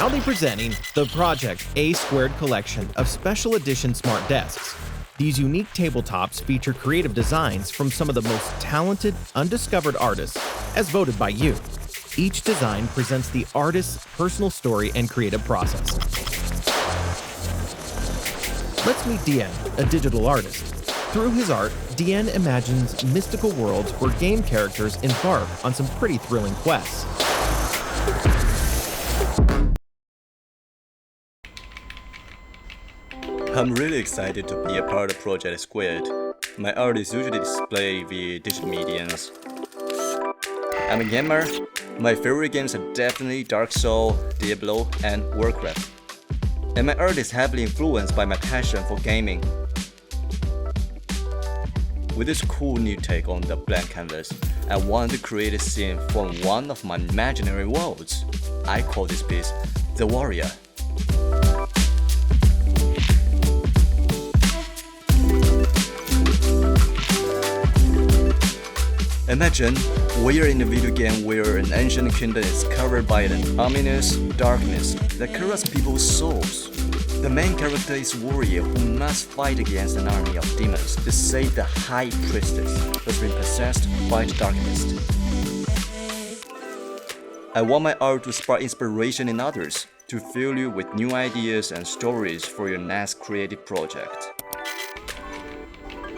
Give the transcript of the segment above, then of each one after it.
Proudly presenting the Project A Squared collection of special edition smart desks. These unique tabletops feature creative designs from some of the most talented, undiscovered artists, as voted by you. Each design presents the artist's personal story and creative process. Let's meet Dien, a digital artist. Through his art, Dien imagines mystical worlds where game characters embark on some pretty thrilling quests. I'm really excited to be a part of Project Squared. My art is usually displayed via digital mediums. I'm a gamer. My favorite games are definitely Dark Souls, Diablo, and Warcraft. And my art is heavily influenced by my passion for gaming. With this cool new take on the blank canvas, I wanted to create a scene from one of my imaginary worlds. I call this piece The Warrior. Imagine we're in a video game where an ancient kingdom is covered by an ominous darkness that corrupts people's souls. The main character is a warrior who must fight against an army of demons to save the High Priestess who's been possessed by the darkness. I want my art to spark inspiration in others, to fill you with new ideas and stories for your next creative project.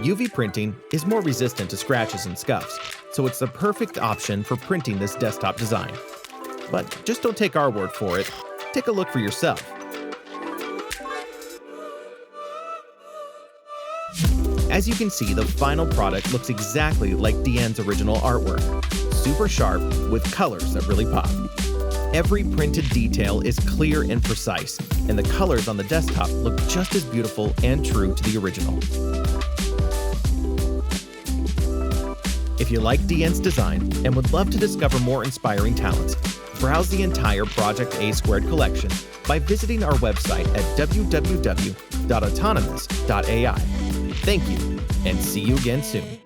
UV printing is more resistant to scratches and scuffs, so it's the perfect option for printing this desktop design. But just don't take our word for it. Take a look for yourself. As you can see, the final product looks exactly like Dien's original artwork. Super sharp with colors that really pop. Every printed detail is clear and precise, and the colors on the desktop look just as beautiful and true to the original. If you like Dien's design and would love to discover more inspiring talents, browse the entire Project A Squared collection by visiting our website at www.autonomous.ai. Thank you, and see you again soon.